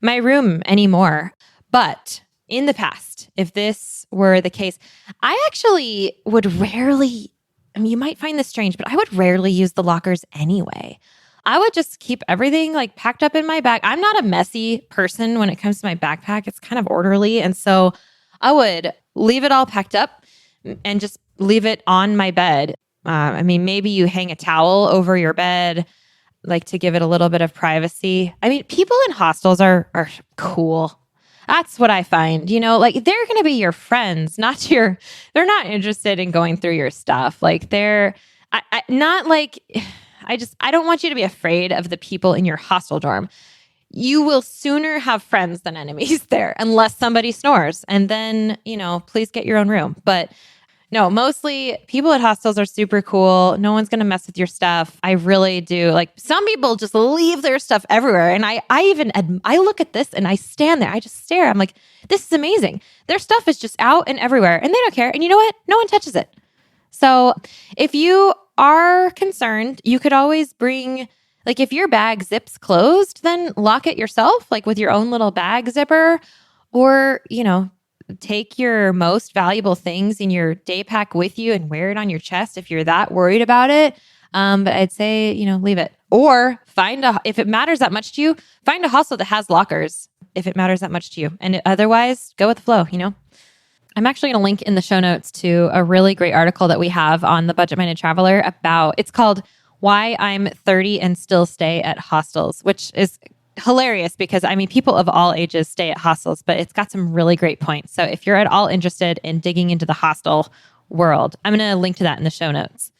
room anymore. But in the past, if this were the case, I actually would rarely, you might find this strange, but I would rarely use the lockers anyway. I would just keep everything like packed up in my bag. I'm not a messy person when it comes to my backpack. It's kind of orderly. And so I would leave it all packed up and just leave it on my bed. Maybe you hang a towel over your bed, like to give it a little bit of privacy. People in hostels are cool. That's what I find, like they're going to be your friends, they're not interested in going through your stuff. Like I don't want you to be afraid of the people in your hostel dorm. You will sooner have friends than enemies there, unless somebody snores. And then, please get your own room. But no, mostly people at hostels are super cool. No one's going to mess with your stuff. I really do. Like some people just leave their stuff everywhere. And I look at this and I stand there. I just stare. I'm like, this is amazing. Their stuff is just out and everywhere and they don't care. And you know what? No one touches it. So if you are concerned, you could always bring, like if your bag zips closed, then lock it yourself, like with your own little bag zipper, or, take your most valuable things in your day pack with you and wear it on your chest if you're that worried about it. But I'd say, leave it. Or if it matters that much to you, find a hostel that has lockers if it matters that much to you. And otherwise, go with the flow, I'm actually going to link in the show notes to a really great article that we have on the Budget Minded Traveler it's called why I'm 30 and still stay at hostels, which is hilarious because people of all ages stay at hostels, but it's got some really great points. So if you're at all interested in digging into the hostel world, I'm going to link to that in the show notes.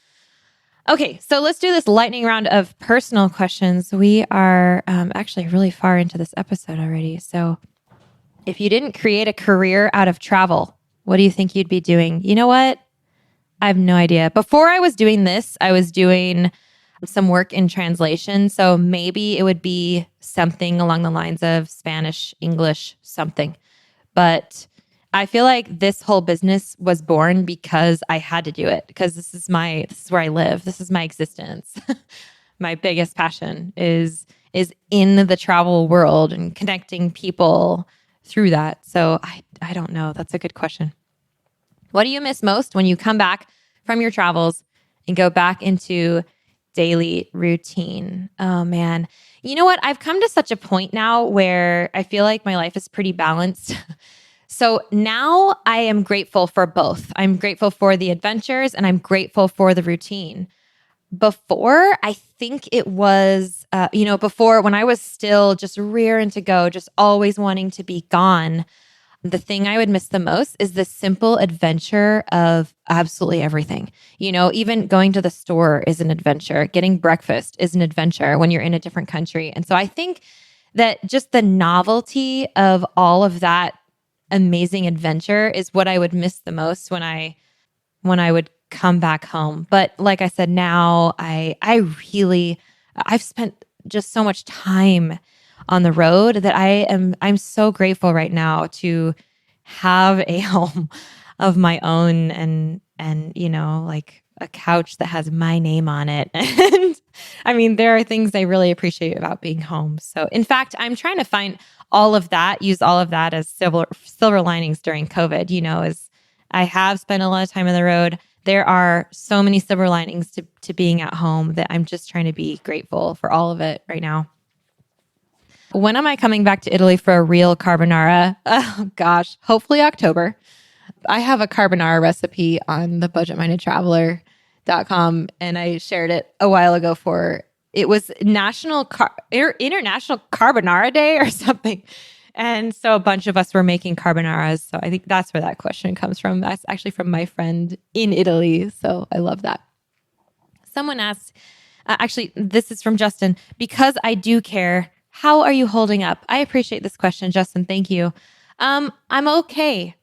Okay, so let's do this lightning round of personal questions. We are actually really far into this episode already. So if you didn't create a career out of travel, what do you think you'd be doing? You know what? I have no idea. Before I was doing this, I was doing some work in translation. So maybe it would be something along the lines of Spanish, English, something. But I feel like this whole business was born because I had to do it, because this is where I live. This is my existence. My biggest passion is in the travel world and connecting people through that. So I don't know. That's a good question. What do you miss most when you come back from your travels and go back into daily routine? Oh man. You know what? I've come to such a point now where I feel like my life is pretty balanced. So now I am grateful for both. I'm grateful for the adventures and I'm grateful for the routine. Before, I think it was, before when I was still just rearing to go, just always wanting to be gone, the thing I would miss the most is the simple adventure of absolutely everything. Even going to the store is an adventure. Getting breakfast is an adventure when you're in a different country. And so I think that just the novelty of all of that amazing adventure is what I would miss the most when I would come back home. But like I said, now I've spent just so much time on the road that I'm so grateful right now to have a home of my own and like a couch that has my name on it. And there are things I really appreciate about being home. So in fact, I'm trying to use all of that as silver linings during COVID, as I have spent a lot of time on the road. There are so many silver linings to being at home that I'm just trying to be grateful for all of it right now. When am I coming back to Italy for a real carbonara? Oh gosh, hopefully October. I have a carbonara recipe on the budgetmindedtraveler.com and I shared it a while ago it was International Carbonara Day or something. And so a bunch of us were making carbonaras. So I think that's where that question comes from. That's actually from my friend in Italy. So I love that. Someone asked, actually, this is from Justin, because I do care, how are you holding up? I appreciate this question, Justin. Thank you. I'm okay.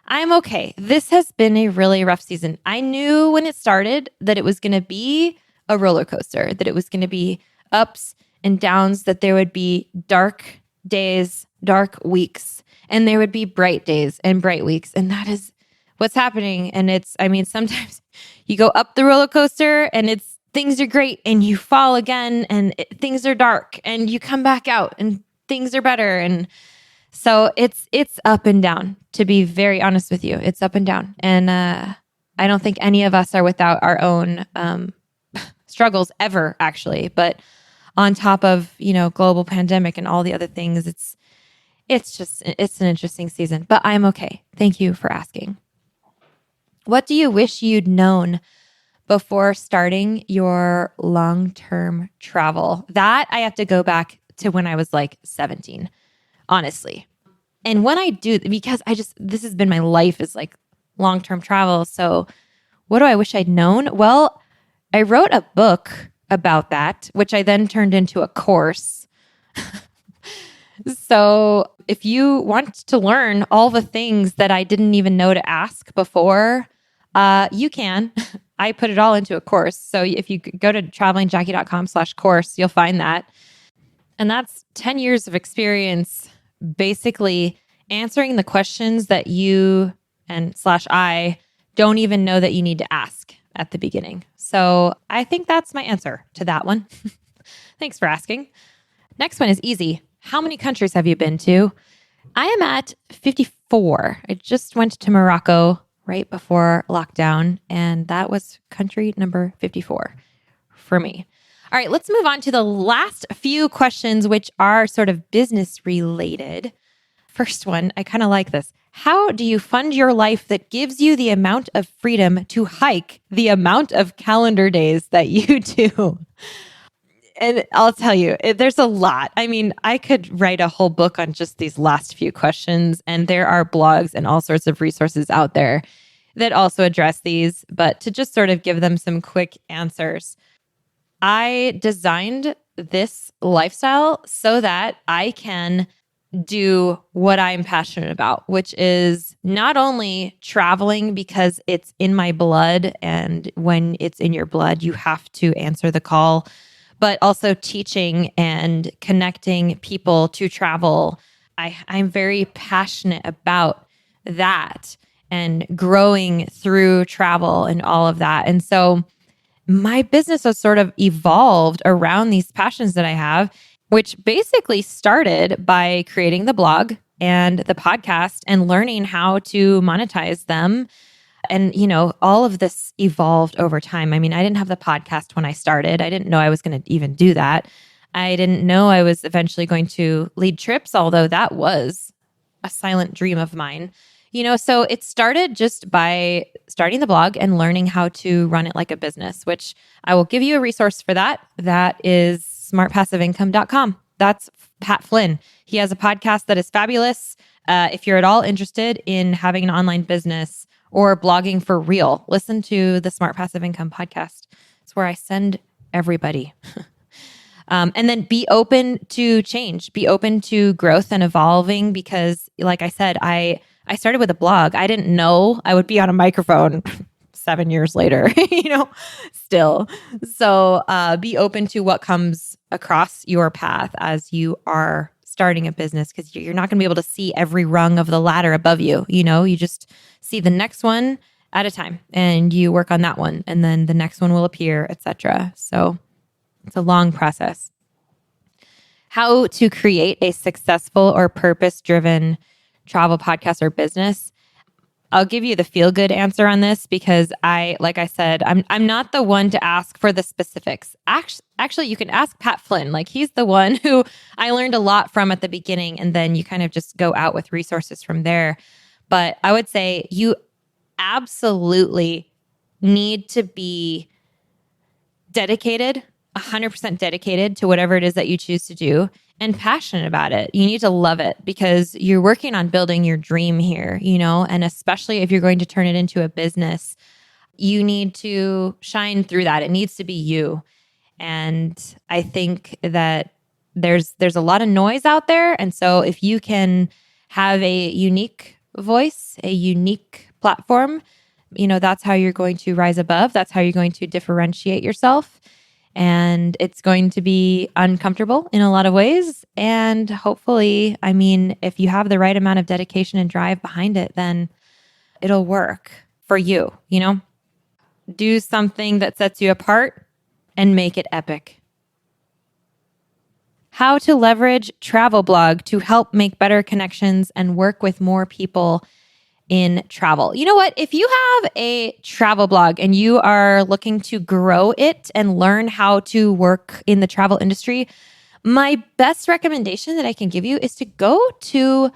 I'm okay. This has been a really rough season. I knew when it started that it was going to be a roller coaster, that it was going to be ups and downs, that there would be dark days, dark weeks, and there would be bright days and bright weeks. And that is what's happening. And sometimes you go up the roller coaster and things are great and you fall again and things are dark and you come back out and things are better. And so it's up and down, to be very honest with you. It's up and down. And I don't think any of us are without our own struggles ever, actually. But on top of, global pandemic and all the other things, it's an interesting season. But I'm okay. Thank you for asking. What do you wish you'd known before starting your long-term travel? That I have to go back to when I was like 17, honestly. And when I do, because this has been my life, is like long-term travel. So what do I wish I'd known? Well, I wrote a book about that, which I then turned into a course. So if you want to learn all the things that I didn't even know to ask before, you can. I put it all into a course. So if you go to travelingjackie.com/course, you'll find that. And that's 10 years of experience, basically answering the questions that you and /I don't even know that you need to ask at the beginning. So I think that's my answer to that one. Thanks for asking. Next one is easy. How many countries have you been to? I am at 54. I just went to Morocco right before lockdown, and that was country number 54 for me. All right, let's move on to the last few questions, which are sort of business related. First one, I kind of like this. How do you fund your life that gives you the amount of freedom to hike the amount of calendar days that you do? And I'll tell you, there's a lot. I mean, I could write a whole book on just these last few questions, and there are blogs and all sorts of resources out there that also address these. But to just sort of give them some quick answers, I designed this lifestyle so that I can do what I'm passionate about, which is not only traveling because it's in my blood, and when it's in your blood, you have to answer the call, but also teaching and connecting people to travel. I'm very passionate about that and growing through travel and all of that. And so my business has sort of evolved around these passions that I have, which basically started by creating the blog and the podcast and learning how to monetize them. And, all of this evolved over time. I mean, I didn't have the podcast when I started. I didn't know I was going to even do that. I didn't know I was eventually going to lead trips, although that was a silent dream of mine. So it started just by starting the blog and learning how to run it like a business, which I will give you a resource for that. That is smartpassiveincome.com. That's Pat Flynn. He has a podcast that is fabulous. If you're at all interested in having an online business or blogging for real, listen to the Smart Passive Income podcast. It's where I send everybody. And then be open to change, be open to growth and evolving, because like I said, I started with a blog. I didn't know I would be on a microphone 7 years later, still. So be open to what comes across your path as you are starting a business, because you're not going to be able to see every rung of the ladder above you. You just see the next one at a time and you work on that one, and then the next one will appear, etc. So it's a long process. How to create a successful or purpose-driven travel podcast or business. I'll give you the feel-good answer on this because like I said, I'm not the one to ask for the specifics. Actually, you can ask Pat Flynn. Like, he's the one who I learned a lot from at the beginning, and then you kind of just go out with resources from there. But I would say you absolutely need to be dedicated, 100% dedicated to whatever it is that you choose to do, and passionate about it. You need to love it because you're working on building your dream here, and especially if you're going to turn it into a business, you need to shine through that. It needs to be you. And I think that there's a lot of noise out there. And so if you can have a unique voice, a unique platform, that's how you're going to rise above. That's how you're going to differentiate yourself. And it's going to be uncomfortable in a lot of ways. And hopefully, if you have the right amount of dedication and drive behind it, then it'll work for you, Do something that sets you apart and make it epic. How to leverage travel blog to help make better connections and work with more people in travel. You know what? If you have a travel blog and you are looking to grow it and learn how to work in the travel industry, my best recommendation that I can give you is to go to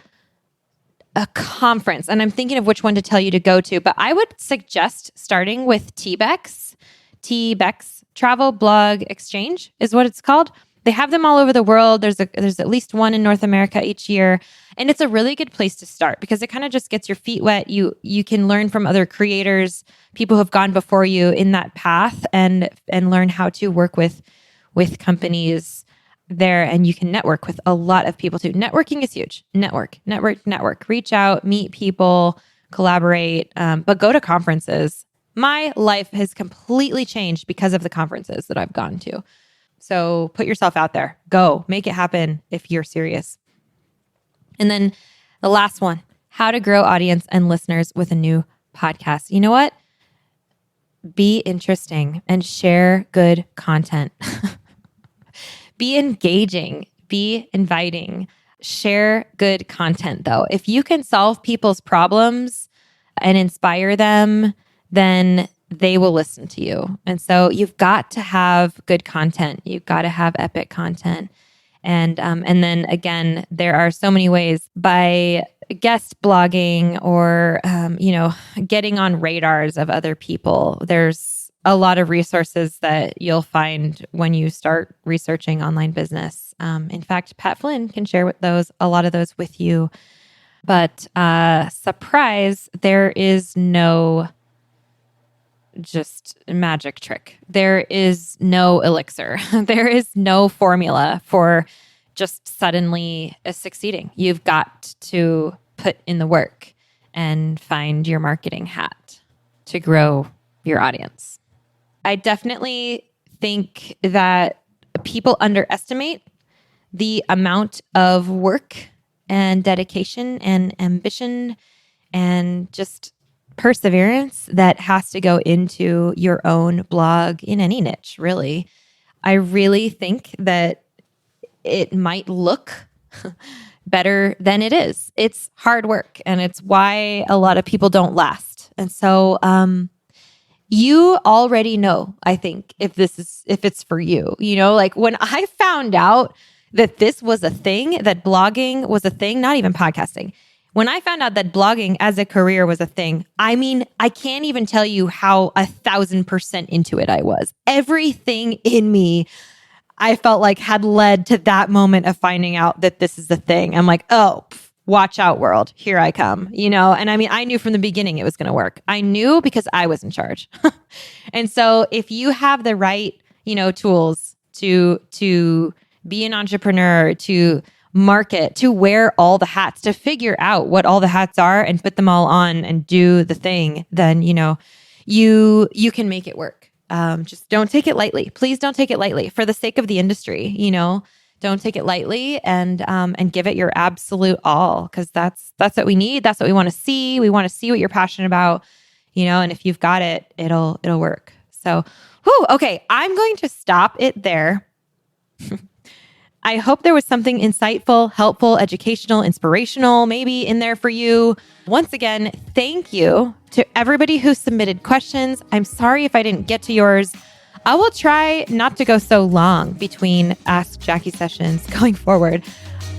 a conference. And I'm thinking of which one to tell you to go to, but I would suggest starting with TBEX. TBEX Travel Blog Exchange is what it's called. They have them all over the world. There's at least one in North America each year. And it's a really good place to start because it kind of just gets your feet wet. You can learn from other creators, people who have gone before you in that path, and learn how to work with companies there. And you can network with a lot of people too. Networking is huge. Network. Reach out, meet people, collaborate, but go to conferences. My life has completely changed because of the conferences that I've gone to. So put yourself out there. Go. Make it happen if you're serious. And then the last one, how to grow audience and listeners with a new podcast. You know what? Be interesting and share good content. Be engaging. Be inviting. Share good content, though. If you can solve people's problems and inspire them, then they will listen to you. And so you've got to have good content. You've got to have epic content. And then again, there are so many ways by guest blogging or, getting on radars of other people. There's a lot of resources that you'll find when you start researching online business. In fact, Pat Flynn can share a lot of those with you. But surprise, there is no just magic trick. There is no elixir. There is no formula for just suddenly succeeding. You've got to put in the work and find your marketing hat to grow your audience. I definitely think that people underestimate the amount of work and dedication and ambition and just perseverance that has to go into your own blog in any niche, really. I really think that it might look better than it is. It's hard work, and it's why a lot of people don't last. And so you already know, I think, if it's for you. Like when I found out that this was a thing, that blogging was a thing, not even podcasting. When I found out that blogging as a career was a thing, I mean, I can't even tell you how 1,000% into it I was. Everything in me, I felt like had led to that moment of finding out that this is a thing. I'm like, oh, watch out, world. Here I come, And I mean, I knew from the beginning it was going to work. I knew because I was in charge. And so if you have the right, tools to be an entrepreneur, to market, to wear all the hats, to figure out what all the hats are and put them all on and do the thing, then, you can make it work. Just don't take it lightly. Please don't take it lightly for the sake of the industry. Don't take it lightly and give it your absolute all, because that's what we need. That's what we want to see. We want to see what you're passionate about, and if you've got it, it'll work. So, okay, I'm going to stop it there. I hope there was something insightful, helpful, educational, inspirational, maybe in there for you. Once again, thank you to everybody who submitted questions. I'm sorry if I didn't get to yours. I will try not to go so long between Ask Jackie sessions going forward.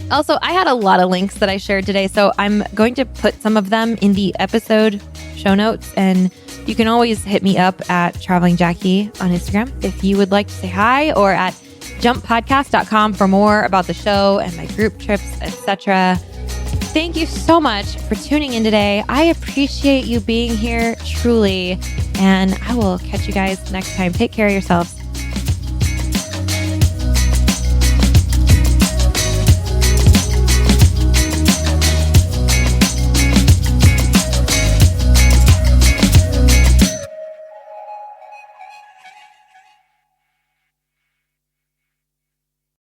Also, I had a lot of links that I shared today, so I'm going to put some of them in the episode show notes, and you can always hit me up at Traveling Jackie on Instagram if you would like to say hi, or at jumppodcast.com for more about the show and my group trips, etc. Thank you so much for tuning in today. I appreciate you being here, truly. And I will catch you guys next time. Take care of yourselves.